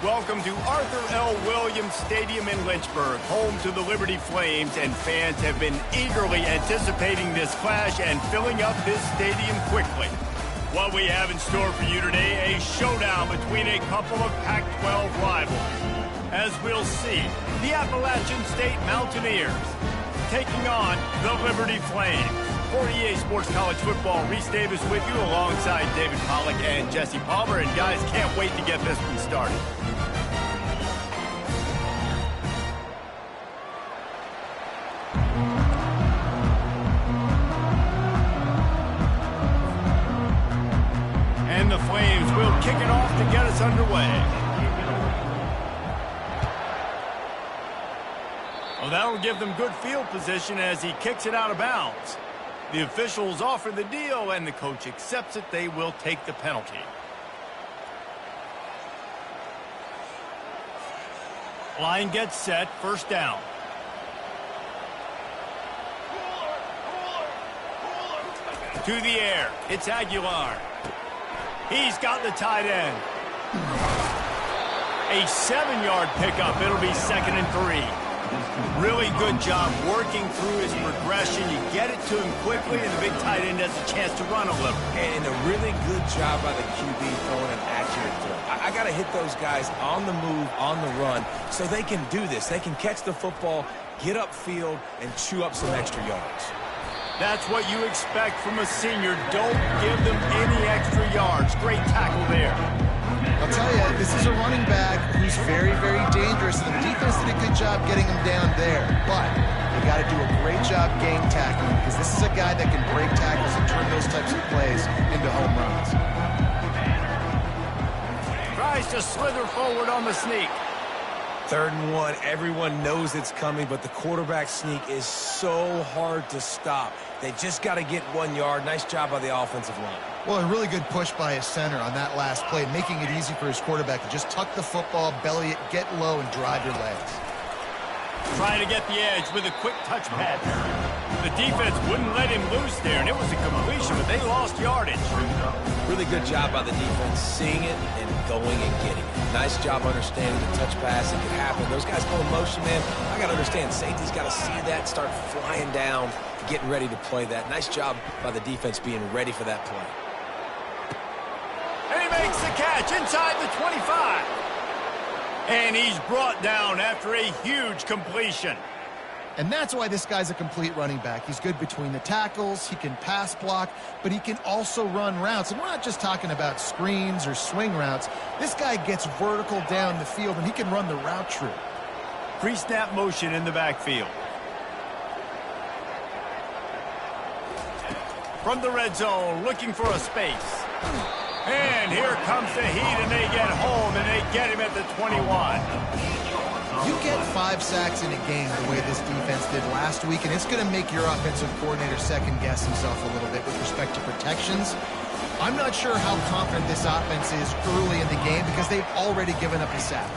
Welcome to Arthur L. Williams Stadium in Lynchburg, home to the Liberty Flames, and fans have been eagerly anticipating this clash and filling up this stadium quickly. What we have in store for you today, a showdown between a couple of Pac-12 rivals. As we'll see, the Appalachian State Mountaineers taking on the Liberty Flames. For EA Sports College Football, Reese Davis with you alongside David Pollack and Jesse Palmer. And guys, can't wait to get this one started. And the Flames will kick it off to get us underway. Well, that'll give them good field position as he kicks it out of bounds. The officials offer the deal, and the coach accepts it. They will take the penalty. Line gets set, first down. To the air, it's Aguilar. He's got the tight end. A 7-yard pickup. It'll be 2nd and 3. Really good job working through his progression. You get it to him quickly, and the big tight end has a chance to run a little. And a really good job by the QB throwing an accurate throw. I got to hit those guys on the move, on the run, so they can do this. They can catch the football, get upfield, and chew up some extra yards. That's what you expect from a senior. Don't give them any extra yards. Great tackle there. I'll tell you, this is a running back who's very, very dangerous, and the defense did a good job getting him down there. But you got to do a great job game tackling, because this is a guy that can break tackles and turn those types of plays into home runs. Tries to slither forward on the sneak. 3rd and 1, everyone knows it's coming, but the quarterback sneak is so hard to stop. They just got to get 1 yard. Nice job by the offensive line. Well, a really good push by his center on that last play, making it easy for his quarterback to just tuck the football, belly it, get low, and drive your legs. Trying to get the edge with a quick touch pass. The defense wouldn't let him loose there, and it was a completion, but they lost yardage. Really good job by the defense, seeing it and going and getting it. Nice job understanding the touch pass. It could happen. Those guys go in motion, man. I got to understand, safety's got to see that, start flying down, getting ready to play that. Nice job by the defense being ready for that play. And he makes the catch inside the 25. And he's brought down after a huge completion. And that's why this guy's a complete running back. He's good between the tackles, he can pass block, but he can also run routes. And we're not just talking about screens or swing routes. This guy gets vertical down the field, and he can run the route true. Pre-snap motion in the backfield. From the red zone, looking for a space. And here comes the heat, and they get home, and they get him at the 21. You get 5 sacks in a game the way this defense did last week, and it's going to make your offensive coordinator second-guess himself a little bit with respect to protections. I'm not sure how confident this offense is early in the game because they've already given up a sack.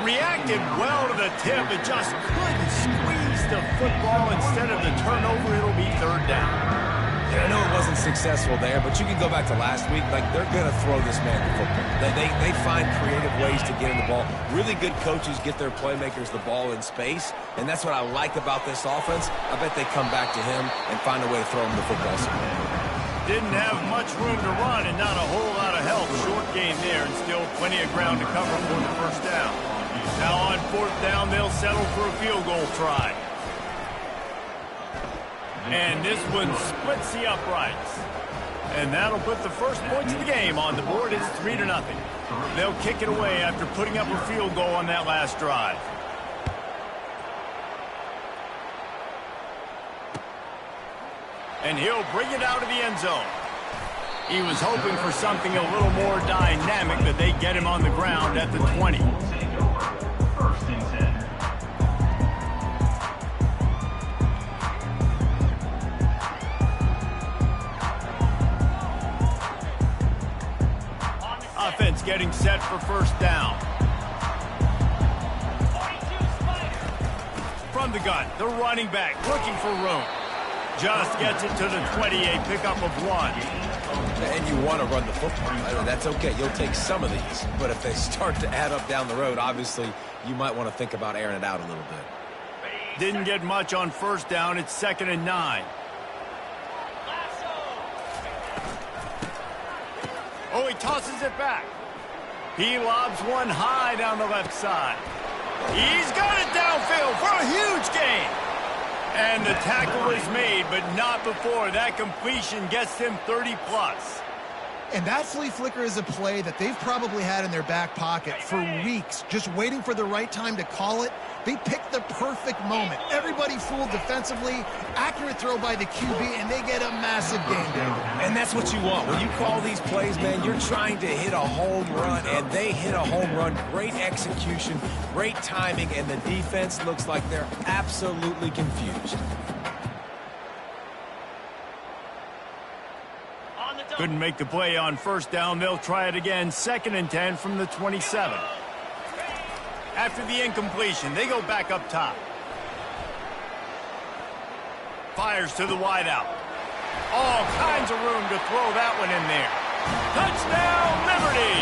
Reacted well to the tip, but just couldn't squeeze the football. Instead of the turnover, it'll be 3rd down. I know it wasn't successful there, but you can go back to last week. Like, they're going to throw this man the football. They find creative ways to get him the ball. Really good coaches get their playmakers the ball in space, and that's what I like about this offense. I bet they come back to him and find a way to throw him the football. Didn't have much room to run and not a whole lot of help. Short game there, and still plenty of ground to cover for the first down. Now on 4th down, they'll settle for a field goal try. And this one splits the uprights. And that'll put the first points of the game on the board. It's 3-0. They'll kick it away after putting up a field goal on that last drive. And he'll bring it out of the end zone. He was hoping for something a little more dynamic, but they get him on the ground at the 20. Offense getting set for first down. From the gun, the running back looking for room. Just gets it to the 20, a pickup of 1. And you want to run the football. I mean, that's okay. You'll take some of these. But if they start to add up down the road, obviously, you might want to think about airing it out a little bit. Didn't get much on first down. It's 2nd and 9. Oh, he tosses it back. He lobs one high down the left side. He's got it downfield for a huge gain. And the tackle is made, but not before that completion gets him 30+. And that flea flicker is a play that they've probably had in their back pocket for weeks, just waiting for the right time to call it. They picked the perfect moment. Everybody fooled defensively, accurate throw by the QB, and they get a massive gain there. And that's what you want. When you call these plays, man, you're trying to hit a home run, and they hit a home run. Great execution, great timing, and the defense looks like they're absolutely confused. Couldn't make the play on first down. They'll try it again. 2nd and 10 from the 27. After the incompletion, they go back up top. Fires to the wideout. All kinds of room to throw that one in there. Touchdown, Liberty!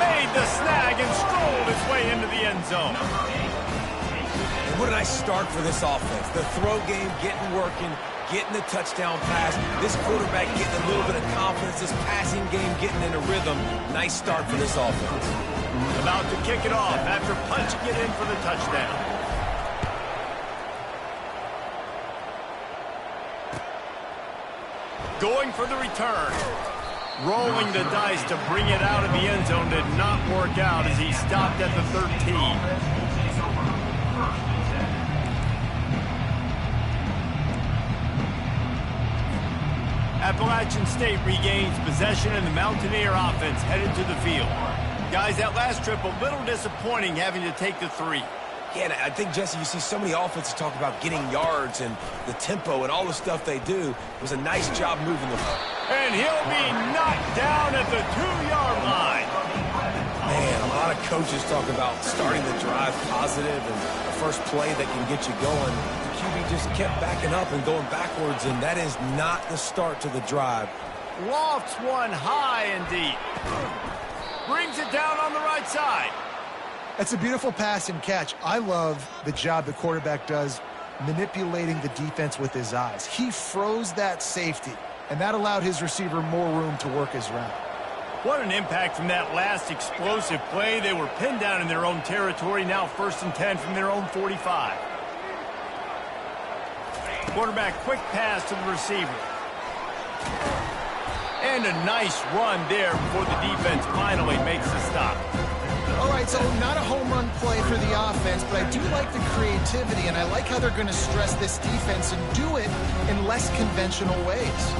Made the snag and strolled his way into the end zone. And what a nice start for this offense. The throw game getting working, getting the touchdown pass. This quarterback getting a little bit of confidence. This passing game getting in a rhythm. Nice start for this offense. About to kick it off after punching it in for the touchdown. Going for the return. Rolling the dice to bring it out of the end zone did not work out as he stopped at the 13. Appalachian State regains possession and the Mountaineer offense headed to the field. Guys, that last trip a little disappointing having to take the 3. Yeah, and I think, Jesse, you see so many offenses talk about getting yards and the tempo and all the stuff they do. It was a nice job moving the ball. And he'll be knocked down at the 2-yard line. Man, a lot of coaches talk about starting the drive positive and the first play that can get you going. The QB just kept backing up and going backwards, and that is not the start to the drive. Lofts one high and deep. Brings it down on the right side. That's a beautiful pass and catch. I love the job the quarterback does manipulating the defense with his eyes. He froze that safety, and that allowed his receiver more room to work his route. What an impact from that last explosive play. They were pinned down in their own territory, now 1st and 10 from their own 45. Quarterback quick pass to the receiver. And a nice run there before the defense finally makes the stop. All right, so not a home run play for the offense, but I do like the creativity, and I like how they're going to stress this defense and do it in less conventional ways.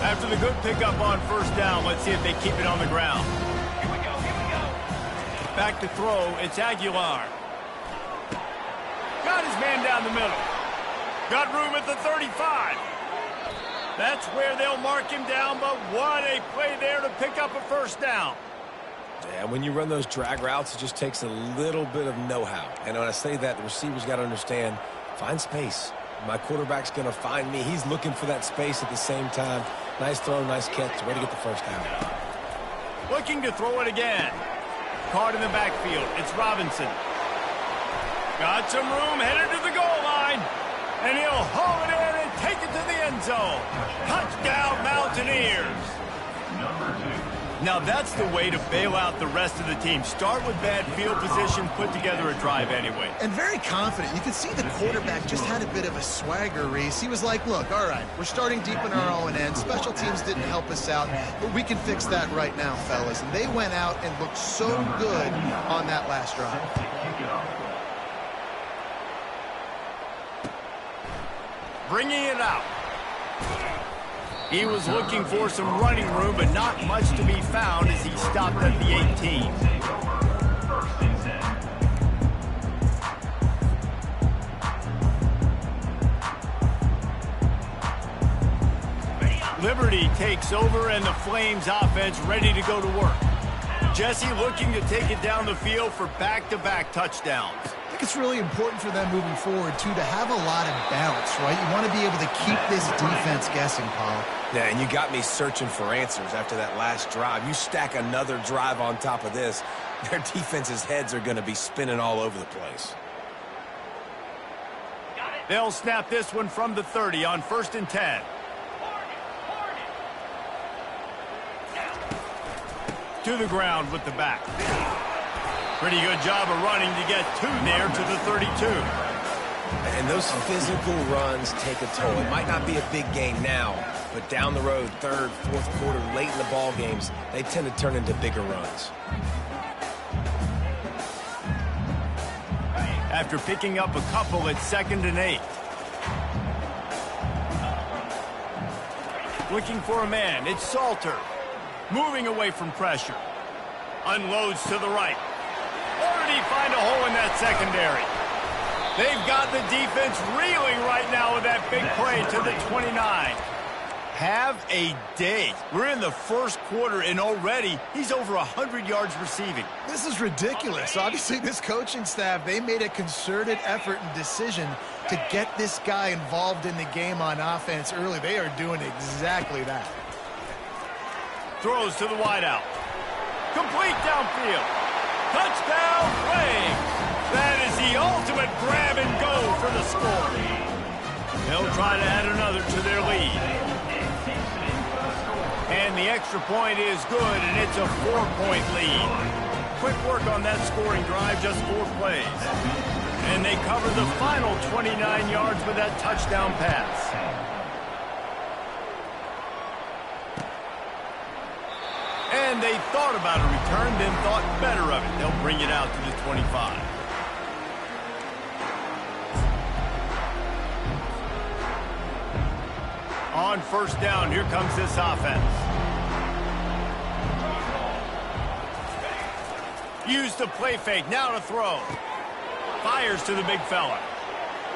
After the good pickup on first down, let's see if they keep it on the ground. Here we go. Back to throw, it's Aguilar. Got his man down the middle. Got room at the 35. That's where they'll mark him down, but what a play there to pick up a first down. Yeah, when you run those drag routes, it just takes a little bit of know-how. And when I say that, the receiver's got to understand, find space. My quarterback's going to find me. He's looking for that space at the same time. Nice throw, nice catch. Way to get the first down. Looking to throw it again. Caught in the backfield. It's Robinson. Got some room, headed to the goal line. And he'll haul it in and take it to the end zone. Touchdown, Mountaineers. Now that's the way to bail out the rest of the team. Start with bad field position, put together a drive anyway. And very confident. You could see the quarterback just had a bit of a swagger, Reese. He was like, look, all right, we're starting deep in our own end. Special teams didn't help us out, but we can fix that right now, fellas. And they went out and looked so good on that last drive. Bringing it out. He was looking for some running room, but not much to be found as he stopped at the 18. Liberty takes over, and the Flames offense ready to go to work. Jesse looking to take it down the field for back-to-back touchdowns. think it's really important for them moving forward, too, to have a lot of balance, right? You want to be able to keep this defense guessing, Paul. Yeah, and you got me searching for answers after that last drive. You stack another drive on top of this, their defense's heads are going to be spinning all over the place. They'll snap this one from the 30 on 1st and 10. To the ground with the back. Pretty good job of running to get 2 there to the 32. And those physical runs take a toll. It might not be a big game now, but down the road, 3rd, 4th quarter, late in the ball games, they tend to turn into bigger runs. After picking up a couple at 2nd and 8. Looking for a man, it's Salter. Moving away from pressure. Unloads to the right. Or did he find a hole in that secondary? They've got the defense reeling right now with that big play to the 29. Have a day. We're in the 1st quarter, and already he's over 100 yards receiving. This is ridiculous. Obviously, this coaching staff, they made a concerted effort and decision to get this guy involved in the game on offense early. They are doing exactly that. Throws to the wideout. Complete downfield. Touchdown, Flames. That is the ultimate grab and go for the score. They'll try to add another to their lead. And the extra point is good, and it's a 4-point lead. Quick work on that scoring drive, just 4 plays. And they cover the final 29 yards with that touchdown pass. And they thought about a return, then thought better of it. They'll bring it out to the 25. On 1st down, here comes this offense. Use the play fake, now to throw. Fires to the big fella.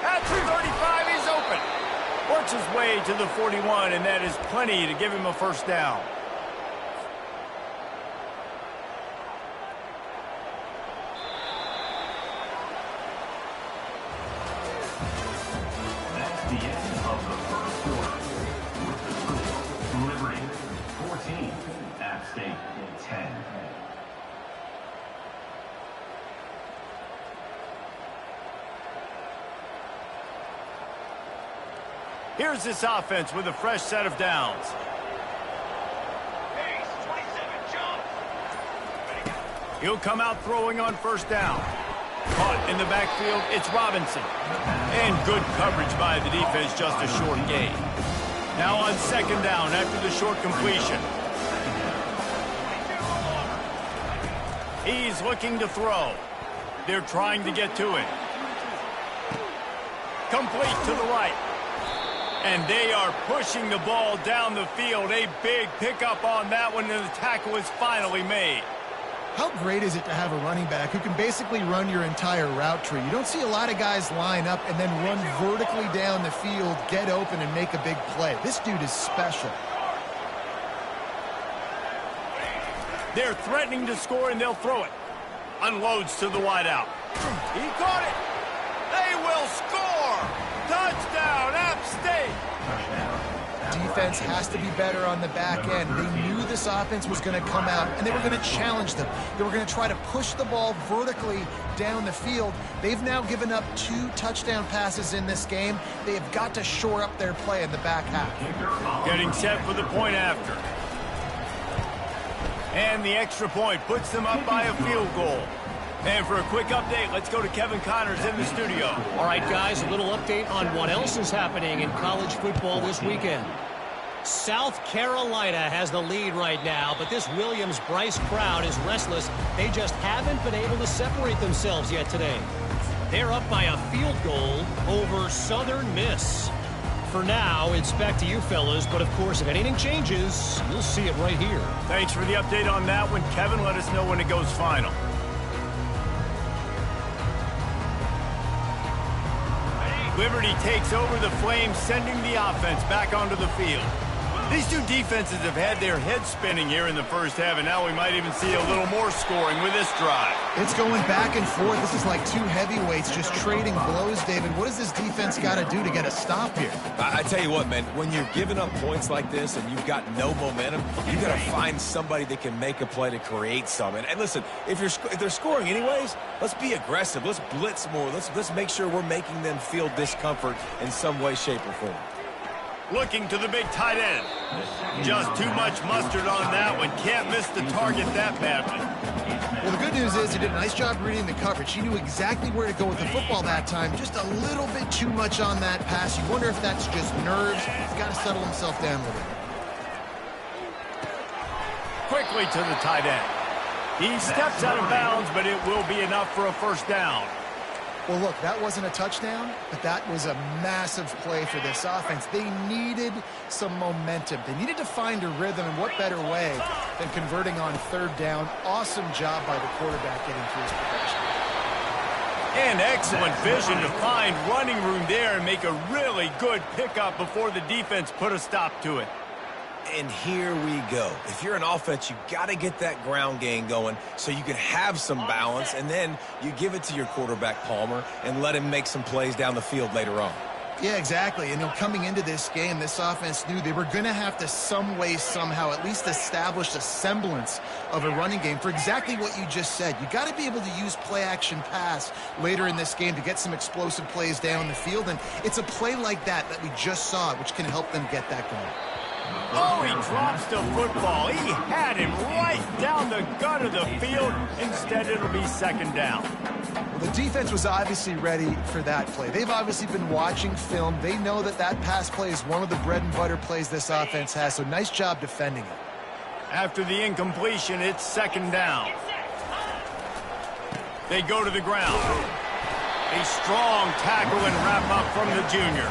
At the 35, he's open. Works his way to the 41, and that is plenty to give him a 1st down. Here's this offense with a fresh set of downs. He'll come out throwing on 1st down. Caught in the backfield, it's Robinson. And good coverage by the defense, just a short gain. Now on 2nd down after the short completion. He's looking to throw. They're trying to get to it. Complete to the right. And they are pushing the ball down the field. A big pickup on that one, and the tackle is finally made. How great is it to have a running back who can basically run your entire route tree? You don't see a lot of guys line up and then run vertically down the field, get open, and make a big play. This dude is special. They're threatening to score, and they'll throw it. Unloads to the wideout. He caught it. They will score. Touchdown, App State. Defense has to be better on the back end. They knew this offense was going to come out, and they were going to challenge them. They were going to try to push the ball vertically down the field. They've now given up 2 touchdown passes in this game. They have got to shore up their play in the back half. Getting set for the point after. And the extra point puts them up by a field goal. And for a quick update, let's go to Kevin Connors in the studio. All right, guys, a little update on what else is happening in college football this weekend. South Carolina has the lead right now, but this Williams-Bryce crowd is restless. They just haven't been able to separate themselves yet today. They're up by a field goal over Southern Miss. For now, it's back to you fellas, but of course, if anything changes, you'll see it right here. Thanks for the update on that one, Kevin. Let us know when it goes final. Liberty takes over the Flames, sending the offense back onto the field. These two defenses have had their heads spinning here in the first half, and now we might even see a little more scoring with this drive. It's going back and forth. This is like two heavyweights just trading blows, David. What does this defense got to do to get a stop here? I tell you what, man, when you're giving up points like this and you've got no momentum, you got to find somebody that can make a play to create some. And listen, if they're scoring anyways, let's be aggressive. Let's blitz more. Let's make sure we're making them feel discomfort in some way, shape, or form. Looking to the big tight end. Just too much mustard on that one. Can't miss the target that badly. Well, the good news is he did a nice job reading the coverage. He knew exactly where to go with the football that time. Just a little bit too much on that pass. You wonder if that's just nerves. He's got to settle himself down a little bit. Quickly to the tight end. He steps out of bounds, but it will be enough for a first down. Well, look, that wasn't a touchdown, but that was a massive play for this offense. They needed some momentum. They needed to find a rhythm, and what better way than converting on third down. Awesome job by the quarterback getting through his progression. And excellent vision to find running room there and make a really good pickup before the defense put a stop to it. And here we go. If you're an offense, you got to get that ground game going so you can have some balance, and then you give it to your quarterback, Palmer, and let him make some plays down the field later on. Yeah, exactly. And coming into this game, this offense knew they were going to have to some way, somehow, at least establish a semblance of a running game for exactly what you just said. You got to be able to use play-action pass later in this game to get some explosive plays down the field, and it's a play like that we just saw, which can help them get that going. Oh, he drops the football. He had him right down the gut of the field. Instead, it'll be second down. Well, the defense was obviously ready for that play. They've obviously been watching film. They know that pass play is one of the bread and butter plays this offense has, so nice job defending it. After the incompletion, it's second down. They go to the ground. A strong tackle and wrap up from the junior.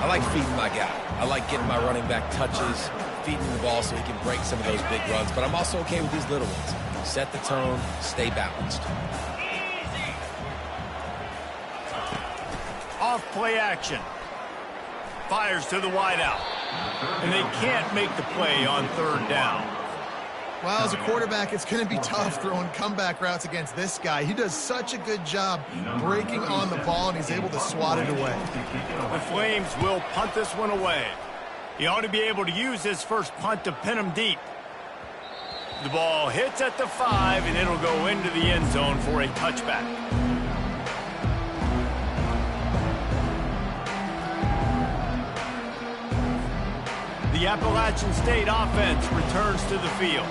I like feeding my guy. I like getting my running back touches, feeding the ball so he can break some of those big runs, but I'm also okay with these little ones. Set the tone, stay balanced. Off play action. Fires to the wideout. And they can't make the play on third down. Well, as a quarterback, it's going to be tough throwing comeback routes against this guy. He does such a good job breaking on the ball, and he's able to swat it away. The Flames will punt this one away. He ought to be able to use his first punt to pin him deep. The ball hits at the 5, and it'll go into the end zone for a touchback. The Appalachian State offense returns to the field.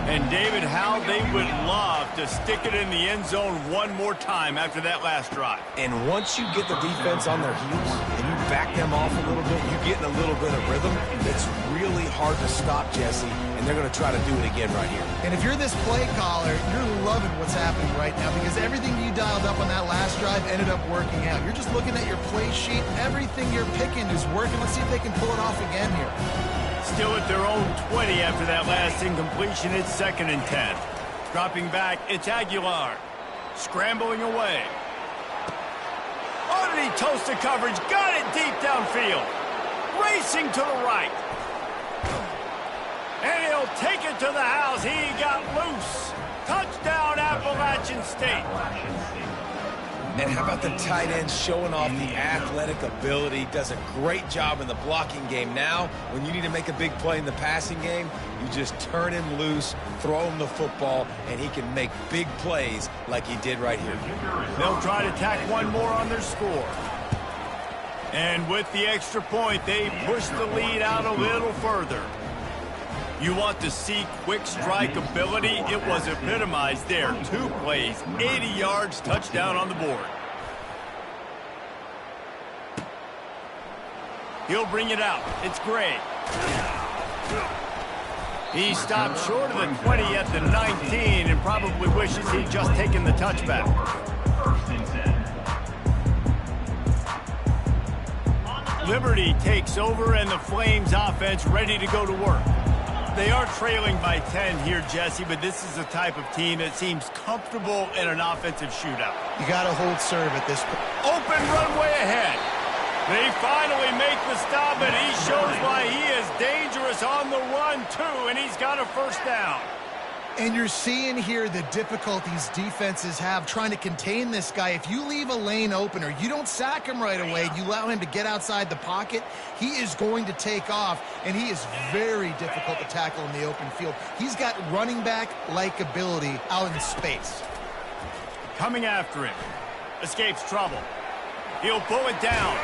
And, David, how they would love to stick it in the end zone one more time after that last drive. And once you get the defense on their heels and you back them off a little bit, you get in a little bit of rhythm, it's really hard to stop, Jesse, and they're going to try to do it again right here. And if you're this play caller, you're loving what's happening right now because everything you dialed up on that last drive ended up working out. You're just looking at your play sheet. Everything you're picking is working. Let's see if they can pull it off again here. Still at their own 20 after that last incompletion. It's 2nd and 10. Dropping back, it's Aguilar. Scrambling away. Oh, did he toast the coverage? Got it deep downfield. Racing to the right. And he'll take it to the house. He got loose. Touchdown, Appalachian State. And how about the tight end showing off the athletic ability? Does a great job in the blocking game. Now, when you need to make a big play in the passing game, you just turn him loose, throw him the football, and he can make big plays like he did right here. They'll try to tack one more on their score. And with the extra point, they push the lead out a little further. You want to see quick strike ability? It was epitomized there. 2 plays, 80 yards, touchdown on the board. He'll bring it out. It's Gray. He stopped short of the 20 at the 19 and probably wishes he'd just taken the touchback. Liberty takes over and the Flames offense ready to go to work. They are trailing by 10 here, Jesse, but this is the type of team that seems comfortable in an offensive shootout. You got to hold serve at this point. Open runway ahead. They finally make the stop, and he shows why he is dangerous on the run, too, and he's got a first down. And you're seeing here the difficulties defenses have trying to contain this guy. If you leave a lane open or you don't sack him right away, you allow him to get outside the pocket, he is going to take off, and he is very difficult to tackle in the open field. He's got running back-like ability out in space. Coming after him. Escapes trouble. He'll pull it down.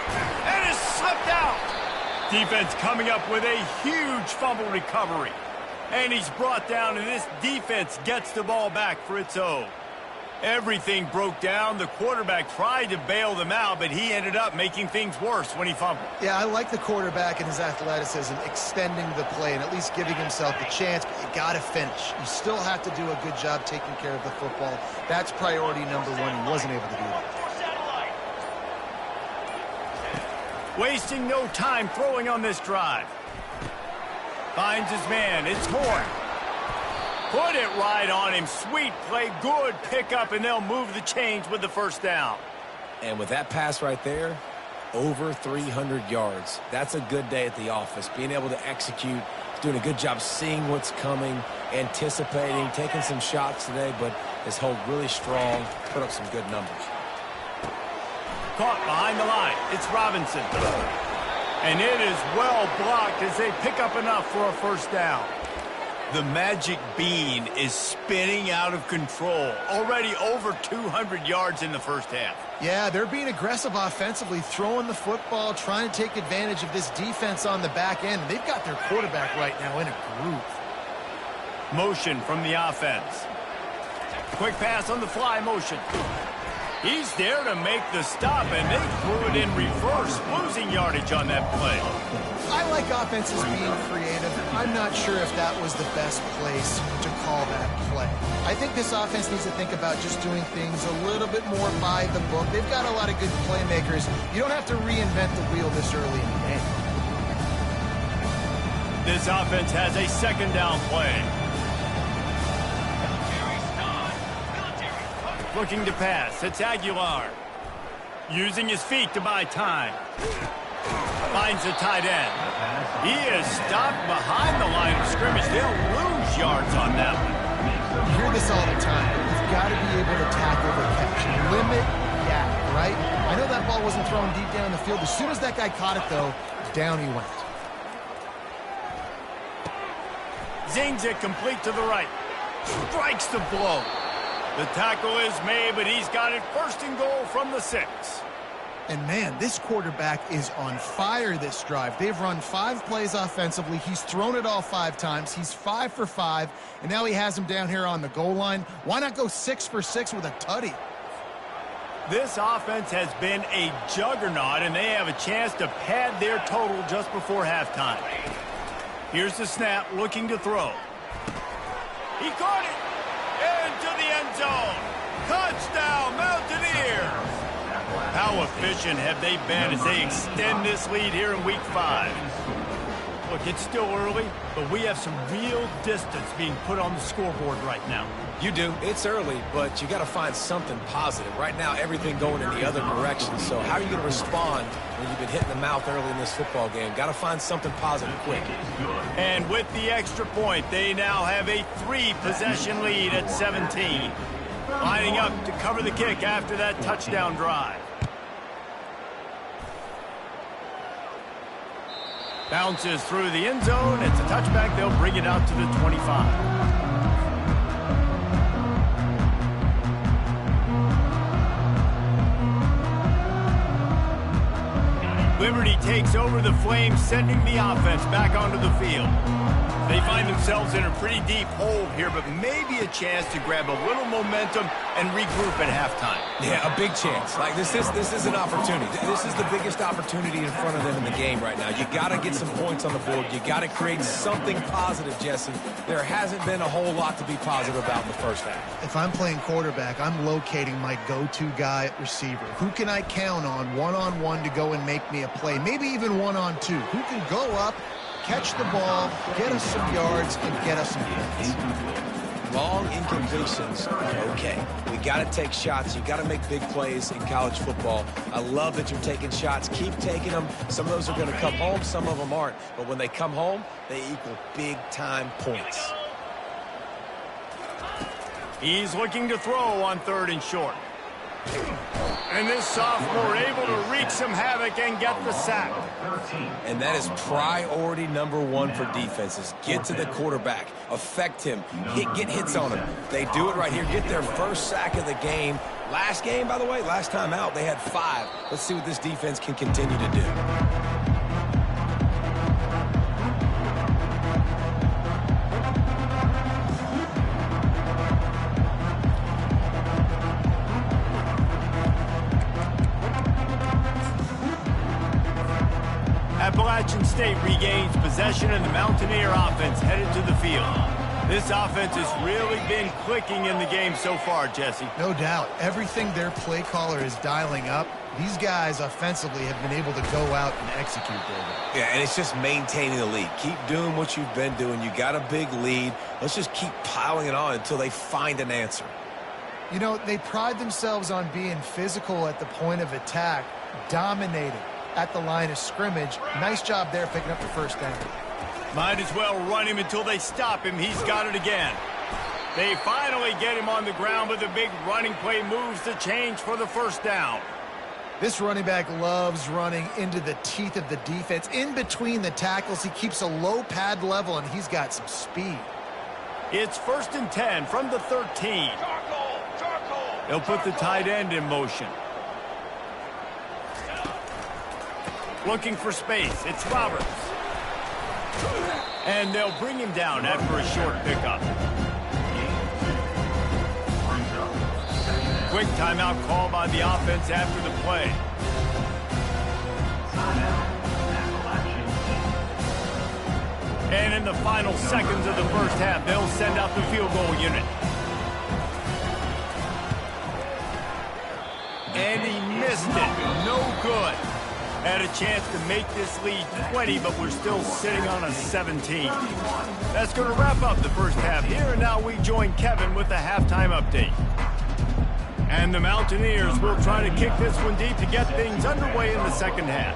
And is slipped out. Defense coming up with a huge fumble recovery. And he's brought down, and this defense gets the ball back for its own. Everything broke down. The quarterback tried to bail them out, but he ended up making things worse when he fumbled. Yeah, I like the quarterback and his athleticism, extending the play and at least giving himself the chance, but you got to finish. You still have to do a good job taking care of the football. That's priority number one. He wasn't able to do that. Wasting no time throwing on this drive. Finds his man. It's Horn. Put it right on him. Sweet play. Good pickup, and they'll move the chains with the first down. And with that pass right there, over 300 yards. That's a good day at the office. Being able to execute, doing a good job seeing what's coming, anticipating, taking some shots today, but has held really strong, put up some good numbers. Caught behind the line. It's Robinson. And it is well blocked as they pick up enough for a first down. The magic bean is spinning out of control. Already over 200 yards in the first half. Yeah, they're being aggressive offensively, throwing the football, trying to take advantage of this defense on the back end. They've got their quarterback right now in a groove. Motion from the offense. Quick pass on the fly motion. He's there to make the stop, and they threw it in reverse, losing yardage on that play. I like offenses being creative. I'm not sure if that was the best place to call that play. I think this offense needs to think about just doing things a little bit more by the book. They've got a lot of good playmakers. You don't have to reinvent the wheel this early in the game. This offense has a second down play. Looking to pass. It's Aguilar. Using his feet to buy time. Finds the tight end. He is stopped behind the line of scrimmage. They'll lose yards on that one. You hear this all the time. You've got to be able to tackle the catch. Limit gap, right? I know that ball wasn't thrown deep down the field. As soon as that guy caught it, though, down he went. Zings it complete to the right. Strikes the blow. The tackle is made, but he's got it first and goal from the 6. And, man, this quarterback is on fire this drive. They've run 5 plays offensively. He's thrown it all 5 times. He's 5 for 5, and now he has him down here on the goal line. Why not go 6 for 6 with a tutty? This offense has been a juggernaut, and they have a chance to pad their total just before halftime. Here's the snap, looking to throw. He caught it. Into the end zone. Touchdown, Mountaineers. How efficient have they been as they extend this lead here in Week 5? Look, it's still early, but we have some real distance being put on the scoreboard right now. You do. It's early, but you got to find something positive. Right now, everything going in the other direction. So how are you going to respond when you've been hitting the mouth early in this football game? Got to find something positive quick. And with the extra point, they now have a 3-possession lead at 17. Lining up to cover the kick after that touchdown drive. Bounces through the end zone. It's a touchback. They'll bring it out to the 25. Liberty takes over the Flames, sending the offense back onto the field. They find themselves in a pretty deep hole here, but maybe a chance to grab a little momentum and regroup at halftime. Yeah, a big chance. Like this is an opportunity. This is the biggest opportunity in front of them in the game right now. You got to get some points on the board. You got to create something positive, Jesse. There hasn't been a whole lot to be positive about in the first half. If I'm playing quarterback, I'm locating my go-to guy at receiver. Who can I count on one-on-one to go and make me a play? Maybe even one-on-two. Who can go up, catch the ball, get us some yards, and get us some points. long incompletions, okay. We got to take shots. You got to make big plays in college football. I love that you're taking shots. Keep taking them. Some of those are going to come home. Some of them aren't. But when they come home, they equal big-time points. He's looking to throw on 3rd and short. And this sophomore able to wreak some havoc and get the sack. And that is priority number 1 for defenses. Get to the quarterback. Affect him. Get hits on him. They do it right here. Get their first sack of the game. Last game, by the way, last time out, they had 5. Let's see what this defense can continue to do. Appalachian State regains possession and the Mountaineer offense headed to the field. This offense has really been clicking in the game so far, Jesse. No doubt. Everything their play caller is dialing up, these guys offensively have been able to go out and execute, David. Yeah, and it's just maintaining the lead. Keep doing what you've been doing. You got a big lead. Let's just keep piling it on until they find an answer. You know, they pride themselves on being physical at the point of attack, dominating at the line of scrimmage. Nice job there picking up the first down. Might as well run him until they stop him. He's got it again. They finally get him on the ground, but the big running play moves the change for the first down. This running back loves running into the teeth of the defense. In between the tackles, he keeps a low pad level, and he's got some speed. It's 1st and 10 from the 13. They'll put the tight end in motion. Looking for space. It's Roberts. And they'll bring him down after a short pickup. Quick timeout call by the offense after the play. And in the final seconds of the first half, they'll send out the field goal unit. And he missed it. No good. Had a chance to make this lead 20, but we're still sitting on a 17. That's going to wrap up the first half here, and now we join Kevin with the halftime update. And the Mountaineers will try to kick this one deep to get things underway in the second half.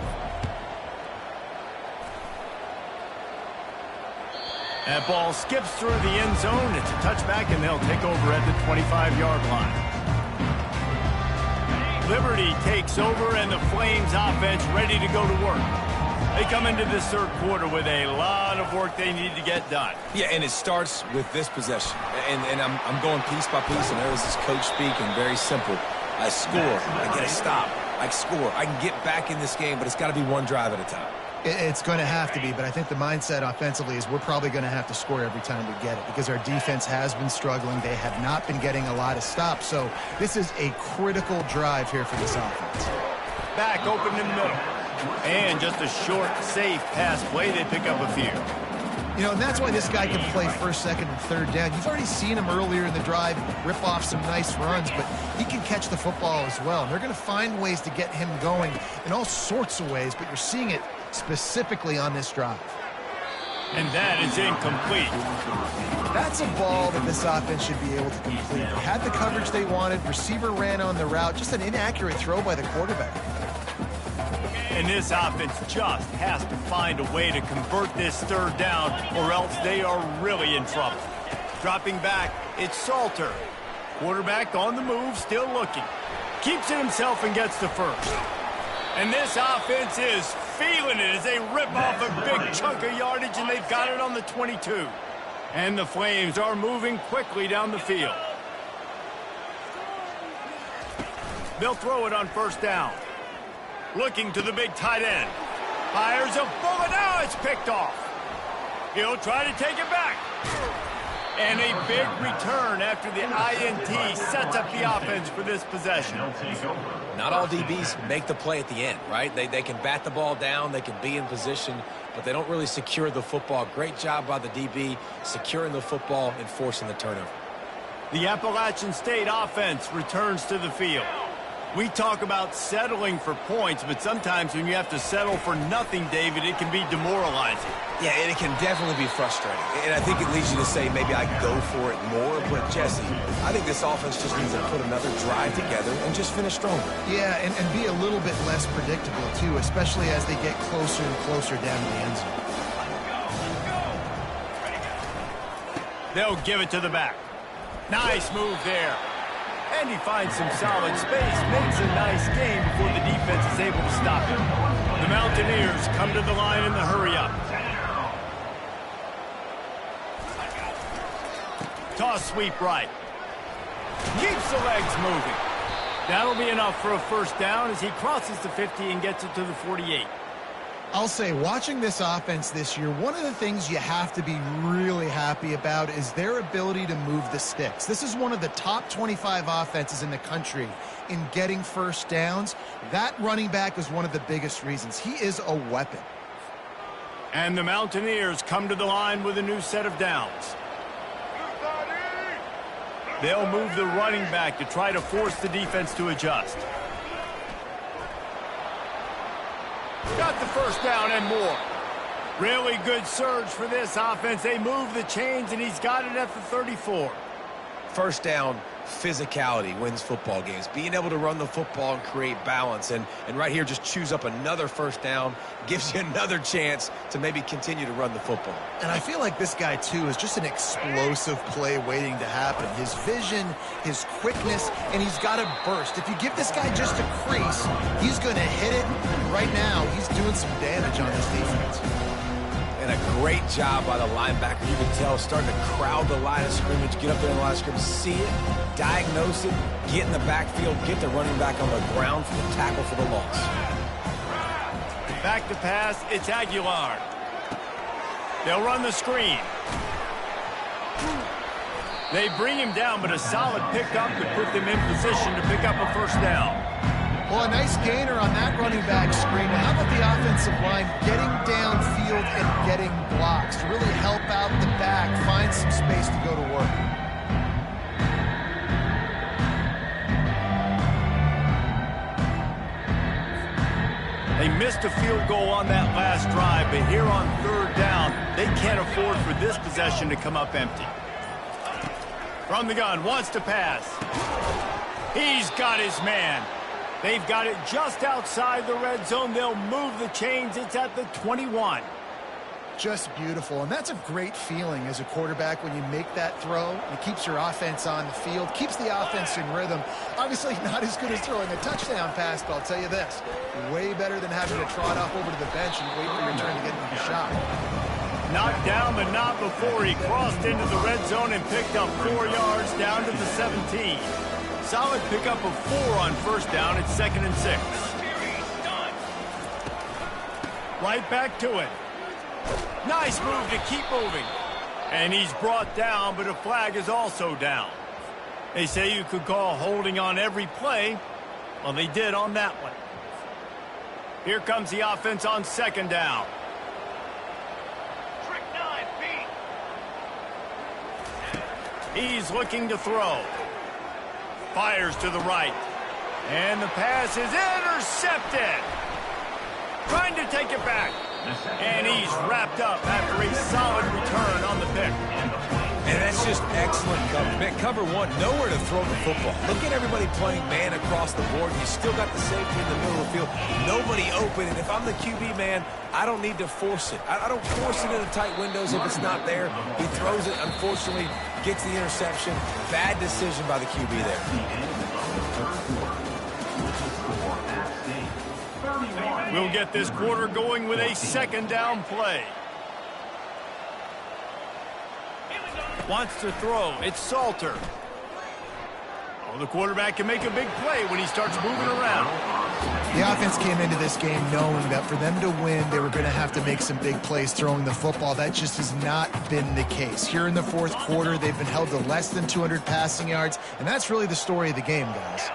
That ball skips through the end zone. It's a touchback, and they'll take over at the 25-yard line. Liberty takes over, and the Flames offense ready to go to work. They come into this third quarter with a lot of work they need to get done. Yeah, and it starts with this possession. And I'm going piece by piece, and there's this coach speaking, very simple. I score, I get a stop, I score. I can get back in this game, but it's got to be one drive at a time. It's going to have to be, but I think the mindset offensively is we're probably going to have to score every time we get it because our defense has been struggling. They have not been getting a lot of stops, so this is a critical drive here for this offense. Back open in the middle. And just a short, safe pass play. They pick up a few. You know, and that's why this guy can play 1st, 2nd, and 3rd down. You've already seen him earlier in the drive rip off some nice runs, but he can catch the football as well. And they're going to find ways to get him going in all sorts of ways, but you're seeing it specifically on this drive. And that is incomplete. That's a ball that this offense should be able to complete. They had the coverage they wanted. Receiver ran on the route. Just an inaccurate throw by the quarterback. And this offense just has to find a way to convert this 3rd down, or else they are really in trouble. Dropping back, it's Salter. Quarterback on the move, still looking. Keeps it himself and gets the first. And this offense is feeling it as they rip off a big chunk of yardage, and they've got it on the 22. And the Flames are moving quickly down the field. They'll throw it on 1st down. Looking to the big tight end. Fires a bullet. Now it's picked off. He'll try to take it back. And a big return after the INT sets up the offense for this possession. Not all DBs make the play at the end, right? They can bat the ball down, they can be in position, but they don't really secure the football. Great job by the DB securing the football and forcing the turnover. The Appalachian State offense returns to the field. We talk about settling for points, but sometimes when you have to settle for nothing, David, it can be demoralizing. Yeah, and it can definitely be frustrating. And I think it leads you to say maybe I go for it more. But, Jesse, I think this offense just needs to put another drive together and just finish stronger. Yeah, and be a little bit less predictable, too, especially as they get closer and closer down to the end zone. They'll give it to the back. Nice move there. And he finds some solid space, makes a nice game before the defense is able to stop him. The Mountaineers come to the line in the hurry-up. Toss sweep right. Keeps the legs moving. That'll be enough for a first down as he crosses the 50 and gets it to the 48. I'll say, watching this offense this year, one of the things you have to be really happy about is their ability to move the sticks. This is one of the top 25 offenses in the country in getting first downs. That running back is one of the biggest reasons. He is a weapon. And the Mountaineers come to the line with a new set of downs. They'll move the running back to try to force the defense to adjust. Got the first down and more. Really good surge for this offense. They move the chains, and he's got it at the 34. First down, physicality wins football games. Being able to run the football and create balance. And right here, just choose up another first down. Gives you another chance to maybe continue to run the football. And I feel like this guy, too, is just an explosive play waiting to happen. His vision, his quickness, and he's got a burst. If you give this guy just a crease, he's going to hit it. And right now, he's doing some damage on this defense. And a great job by the linebacker. You can tell, starting to crowd the line of scrimmage, get up there in the line of scrimmage, see it, diagnose it, get in the backfield, get the running back on the ground for the tackle for the loss. Back to pass, it's Aguilar. They'll run the screen. They bring him down, but a solid pickup to put them in position to pick up a first down. Well, a nice gainer on that running back screen. Now, how about the offensive line getting downfield and getting blocks to really help out the back, find some space to go to work? They missed a field goal on that last drive, but here on third down, they can't afford for this possession to come up empty. From the gun, wants to pass. He's got his man. They've got it just outside the red zone. They'll move the chains. It's at the 21. Just beautiful. And that's a great feeling as a quarterback when you make that throw. It keeps your offense on the field, keeps the offense in rhythm. Obviously not as good as throwing a touchdown pass, but I'll tell you this, way better than having to trot off over to the bench and wait for your turn to get into the shot. Knocked down, but not before he crossed into the red zone and picked up 4 yards down to the 17. Solid pickup of 4 on first down. It's 2nd and 6. Right back to it. Nice move to keep moving. And he's brought down, but a flag is also down. They say you could call holding on every play. Well, they did on that one. Here comes the offense on 2nd down. He's looking to throw. Fires to the right. And the pass is intercepted. Trying to take it back. And he's wrapped up after a solid return on the pick. And that's just excellent coverage. Cover one, nowhere to throw the football. Look at everybody playing man across the board. You still got the safety in the middle of the field. Nobody open. And if I'm the QB, man, I don't need to force it. I don't force it into tight windows if it's not there. He throws it, unfortunately, gets the interception. Bad decision by the QB there. We'll get this quarter going with a 2nd down play. Wants to throw. It's Salter. Well, the quarterback can make a big play when he starts moving around. The offense came into this game knowing that for them to win, they were going to have to make some big plays throwing the football. That just has not been the case. Here in the 4th quarter, they've been held to less than 200 passing yards, and that's really the story of the game, guys.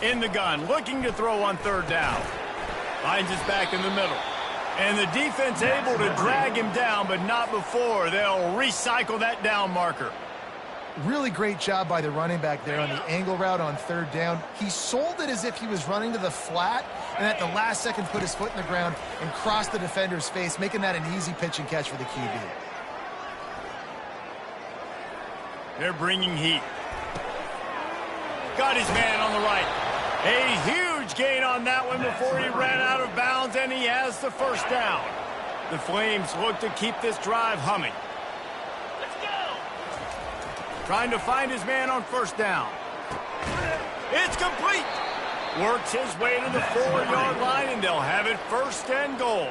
In the gun, looking to throw on 3rd down. Finds his back in the middle. And the defense able to drag him down, but not before. They'll recycle that down marker. Really great job by the running back there on the angle route on third down. He sold it as if he was running to the flat, and at the last second put his foot in the ground and crossed the defender's face, making that an easy pitch and catch for the QB. They're bringing heat. Got his man on the right. A huge gain on that one before he ran out of bounds, and he has the first down. The Flames look to keep this drive humming. Trying to find his man on first down. It's complete. Works his way to the 4-yard line, and they'll have it first and goal.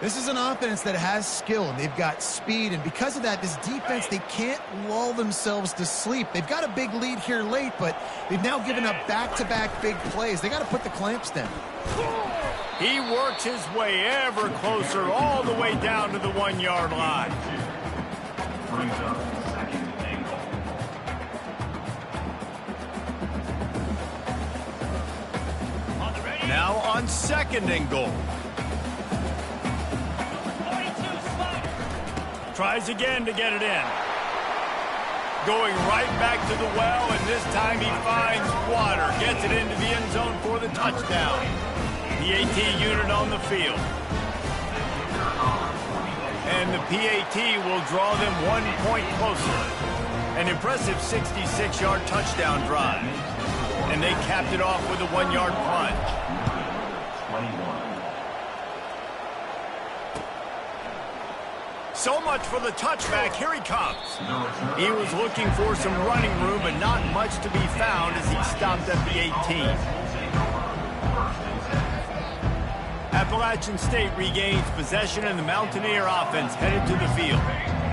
This is an offense that has skill, and they've got speed, and because of that, this defense, they can't lull themselves to sleep. They've got a big lead here late, but they've now given up back-to-back big plays. They got to put the clamps down. He works his way ever closer all the way down to the 1-yard line. Now on second and goal. Tries again to get it in. Going right back to the well, and this time he finds water. Gets it into the end zone for the touchdown. The PAT unit on the field. And the PAT will draw them 1 point closer. An impressive 66-yard touchdown drive. And they capped it off with a 1-yard plunge. So much for the touchback. Here he comes. He was looking for some running room, but not much to be found as he stopped at the 18. Appalachian State regains possession, and the Mountaineer offense headed to the field.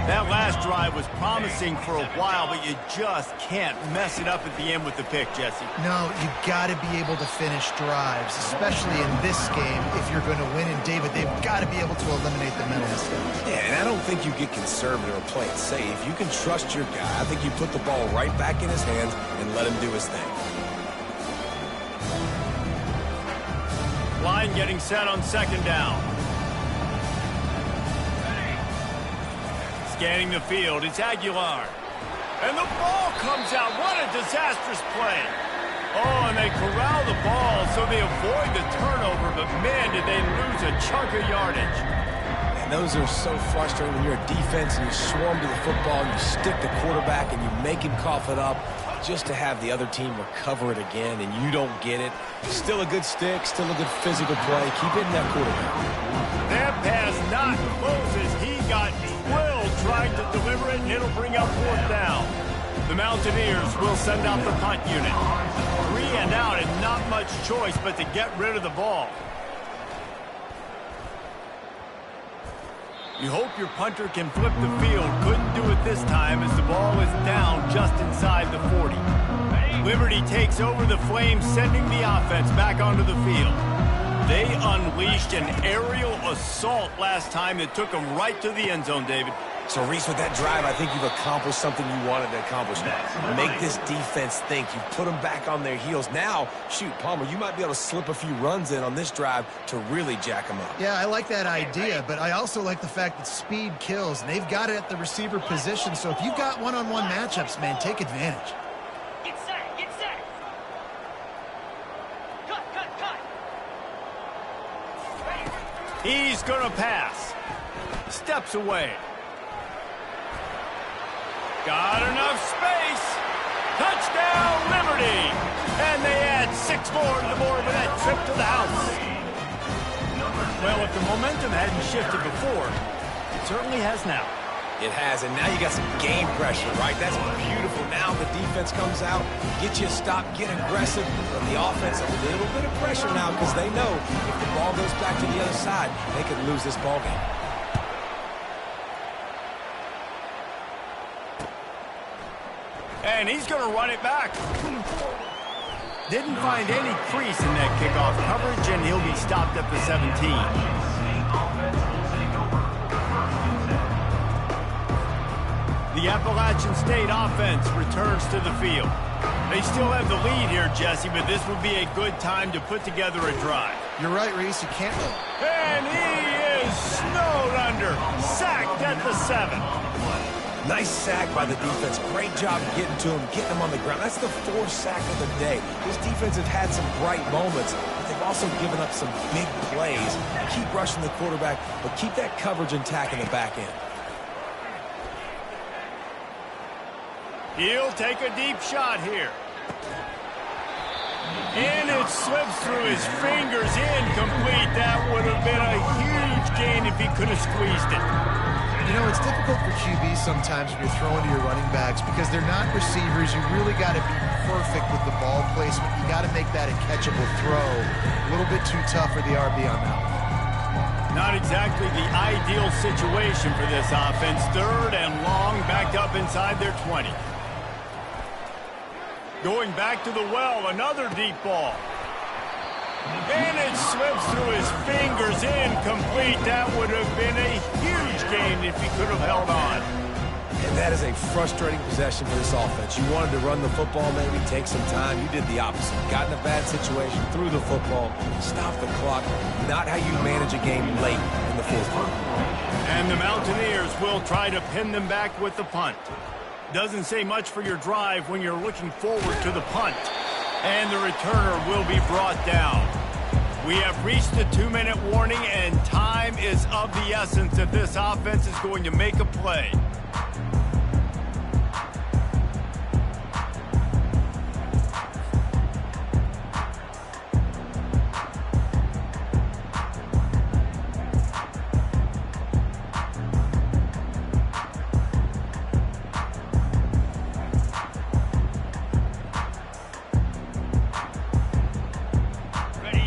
That last drive was promising for a while, but you just can't mess it up at the end with the pick, Jesse. No, you got to be able to finish drives, especially in this game. If you're going to win, and David, they've got to be able to eliminate the mental mistakes. Yeah, and I don't think you get conservative or play it safe. You can trust your guy. I think you put the ball right back in his hands and let him do his thing. Line getting set on second down. Scanning the field, it's Aguilar. And the ball comes out. What a disastrous play. Oh, and they corral the ball so they avoid the turnover, but man, did they lose a chunk of yardage. And those are so frustrating when you're a defense and you swarm to the football, you stick the quarterback and you make him cough it up just to have the other team recover it again, and you don't get it. Still a good stick, still a good physical play. Keep hitting that quarterback. That pass not closes. He got drilled trying to deliver it, and it'll bring up fourth down. The Mountaineers will send out the punt unit. 3 and out, and not much choice but to get rid of the ball. You hope your punter can flip the field. Couldn't do it this time as the ball is down just inside the 40. Liberty takes over the Flames, sending the offense back onto the field. They unleashed an aerial assault last time that took them right to the end zone, David. So, Reese, with that drive, I think you've accomplished something you wanted to accomplish. Make this defense think. You put them back on their heels. Now, shoot, Palmer, you might be able to slip a few runs in on this drive to really jack them up. Yeah, I like that idea, but I also like the fact that speed kills. And they've got it at the receiver position, so if you've got one-on-one matchups, man, take advantage. Get set, get set. Cut, cut, cut. He's going to pass. Steps away. Got enough space. Touchdown, Liberty. And they add 6 more to the board with that trip to the house. Well, if the momentum hadn't shifted before, it certainly has now. It has, and now you got some game pressure, right? That's beautiful. Now the defense comes out, get you a stop, get aggressive, but the offense a little bit of pressure now because they know if the ball goes back to the other side, they could lose this ball game. And he's going to run it back. Didn't find any crease in that kickoff coverage, and he'll be stopped at the 17. The Appalachian State offense returns to the field. They still have the lead here, Jesse, but this would be a good time to put together a drive. You're right, Reese. You can't. And he is snowed under, sacked at the 7. Nice sack by the defense. Great job getting to him, getting him on the ground. That's the fourth sack of the day. This defense has had some bright moments, but they've also given up some big plays. Keep rushing the quarterback, but keep that coverage intact in the back end. He'll take a deep shot here. And it slips through his fingers, incomplete. That would have been a huge gain if he could have squeezed it. You know, it's difficult for QBs sometimes when you're throwing to your running backs because they're not receivers. You really got to be perfect with the ball placement. You got to make that a catchable throw. A little bit too tough for the RB on that one. Not exactly the ideal situation for this offense. 3rd and long, backed up inside their 20. Going back to the well, another deep ball. And it slips through his fingers, incomplete. That would have been a huge gain if he could have held on. And that is a frustrating possession for this offense. You wanted to run the football, maybe take some time. You did the opposite. Got in a bad situation, threw the football, stopped the clock. Not how you manage a game late in the 4th quarter. And the Mountaineers will try to pin them back with the punt. Doesn't say much for your drive when you're looking forward to the punt. And the returner will be brought down. We have reached the 2-minute warning, and time is of the essence if this offense is going to make a play.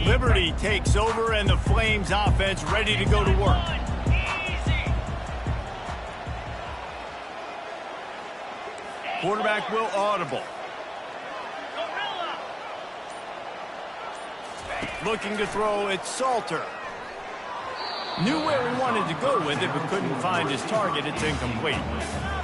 Liberty takes over, and the Flames offense ready to go to work. Quarterback will audible. Looking to throw, it's Salter. Knew where he wanted to go with it, but couldn't find his target. It's incomplete.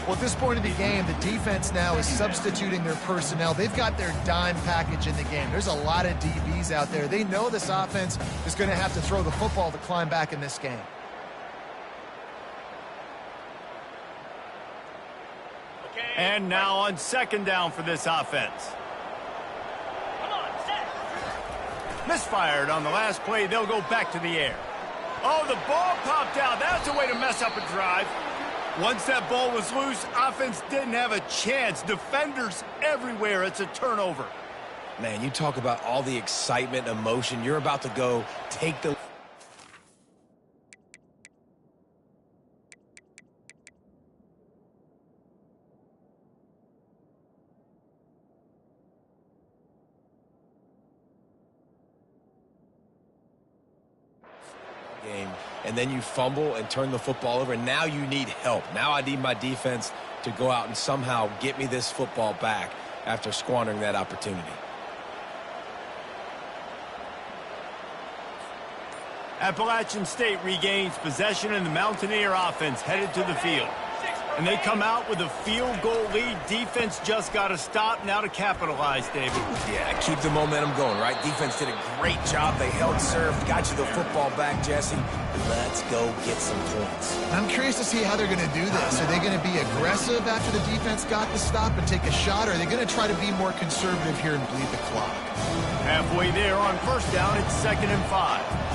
Well, at this point of the game, the defense now is substituting their personnel. They've got their dime package in the game. There's a lot of DBs out there. They know this offense is going to have to throw the football to climb back in this game. And now on 2nd down for this offense. Come on, set. Misfired on the last play. They'll go back to the air. Oh, the ball popped out. That's a way to mess up a drive. Once that ball was loose, offense didn't have a chance. Defenders everywhere. It's a turnover. Man, you talk about all the excitement, emotion. You're about to go take the... game, and then you fumble and turn the football over, and now you need help. Now I need my defense to go out and somehow get me this football back after squandering that opportunity. Appalachian State regains possession, and the Mountaineer offense headed to the field. And they come out with a field goal lead. Defense just got to stop now to capitalize, David. Yeah, keep the momentum going, right? Defense did a great job. They held serve, got you the football back, Jesse. Let's go get some points. I'm curious to see how they're going to do this. Are they going to be aggressive after the defense got the stop and take a shot, or are they going to try to be more conservative here and bleed the clock? Halfway there on 1st down, it's 2nd and 5.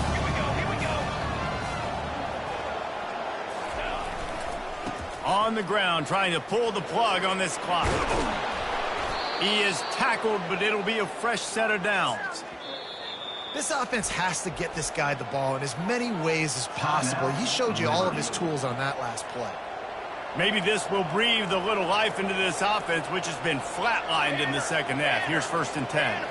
On the ground, trying to pull the plug on this clock. He is tackled, but it'll be a fresh set of downs. This offense has to get this guy the ball in as many ways as possible. He showed you all of his tools on that last play. Maybe this will breathe a little life into this offense, which has been flatlined in the 2nd half. Here's 1st and 10.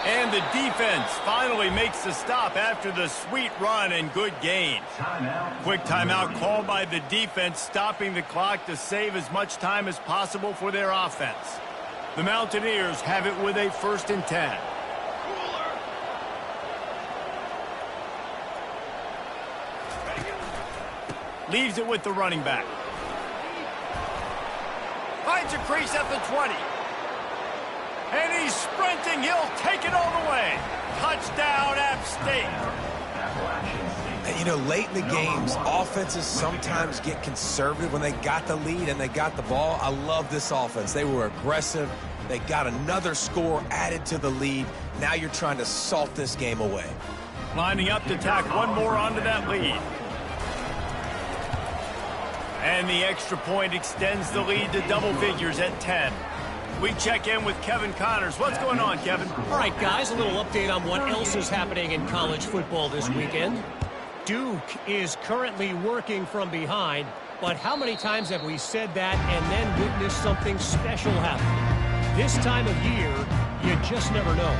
And the defense finally makes the stop after the sweet run and good gain. Quick timeout called by the defense, stopping the clock to save as much time as possible for their offense. The Mountaineers have it with a 1st and 10. Leaves it with the running back. Finds a crease at the 20. And he's sprinting. He'll take it all the way. Touchdown, App State. And, you know, late in the games, offenses sometimes get conservative when they got the lead and they got the ball. I love this offense. They were aggressive. They got another score added to the lead. Now you're trying to salt this game away. Lining up to tack one more onto that lead. And the extra point extends the lead to double figures at 10. We check in with Kevin Connors. What's going on, Kevin? All right, guys, a little update on what else is happening in college football this weekend. Duke is currently working from behind, but how many times have we said that and then witnessed something special happen? This time of year, you just never know.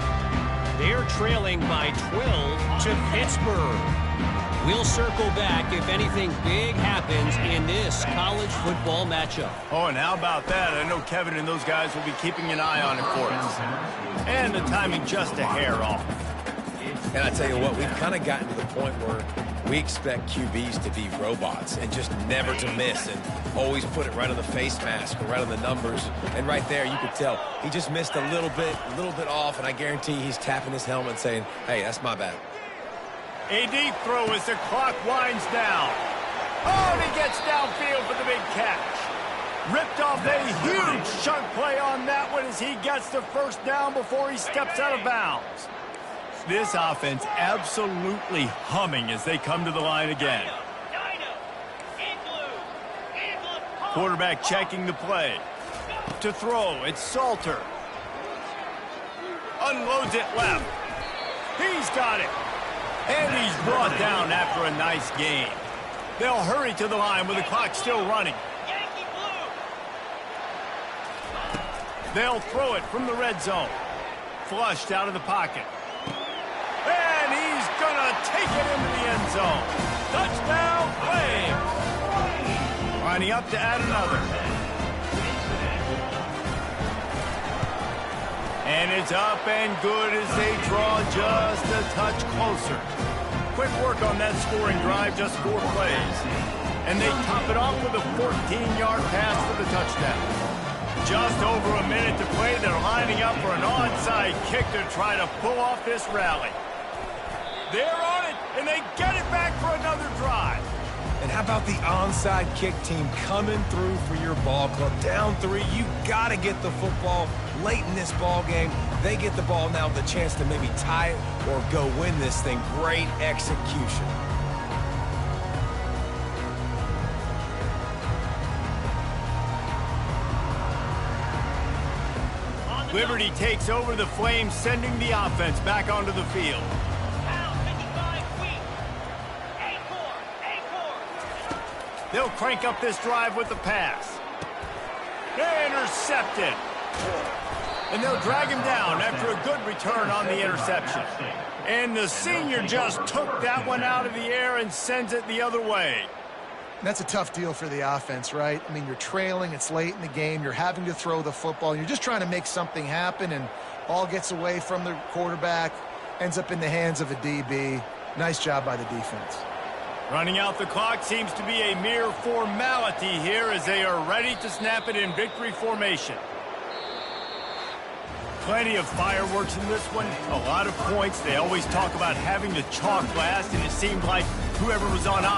They're trailing by 12 to Pittsburgh. We'll circle back if anything big happens in this college football matchup. Oh, and how about that? I know Kevin and those guys will be keeping an eye on it for us. And the timing just a hair off. And I tell you what, we've kind of gotten to the point where we expect QBs to be robots and just never to miss and always put it right on the face mask or right on the numbers. And right there, you could tell he just missed a little bit off, and I guarantee he's tapping his helmet saying, hey, that's my bad. A deep throw as the clock winds down. Oh, and he gets downfield for the big catch. Ripped off a huge chunk play on that one as he gets the first down before he steps out of bounds. This offense absolutely humming as they come to the line again. Quarterback checking the play. To throw, it's Salter. Unloads it left. He's got it. And he's brought down after a nice gain. They'll hurry to the line with the clock still running. They'll throw it from the red zone. Flushed out of the pocket. And he's going to take it into the end zone. Touchdown, Flames. Lining up to add another. And it's up and good as they draw just a touch closer. Quick work on that scoring drive, just 4 plays. And they top it off with a 14-yard pass for the touchdown. Just over a minute to play. They're lining up for an onside kick to try to pull off this rally. They're on it, and they get it back for another drive. And how about the onside kick team coming through for your ball club? Down 3, you got to get the football late in this ball game. They get the ball now with a chance to maybe tie it or go win this thing. Great execution. Liberty takes over the Flames, sending the offense back onto the field. They'll crank up this drive with the pass. Intercepted. And they'll drag him down after a good return on the interception. And the senior just took that one out of the air and sends it the other way. That's a tough deal for the offense, right? I mean, you're trailing, it's late in the game, you're having to throw the football, you're just trying to make something happen, and ball gets away from the quarterback, ends up in the hands of a DB. Nice job by the defense. Running out the clock seems to be a mere formality here as they are ready to snap it in victory formation. Plenty of fireworks in this one, a lot of points. They always talk about having the chalk last, and it seemed like whoever was on offense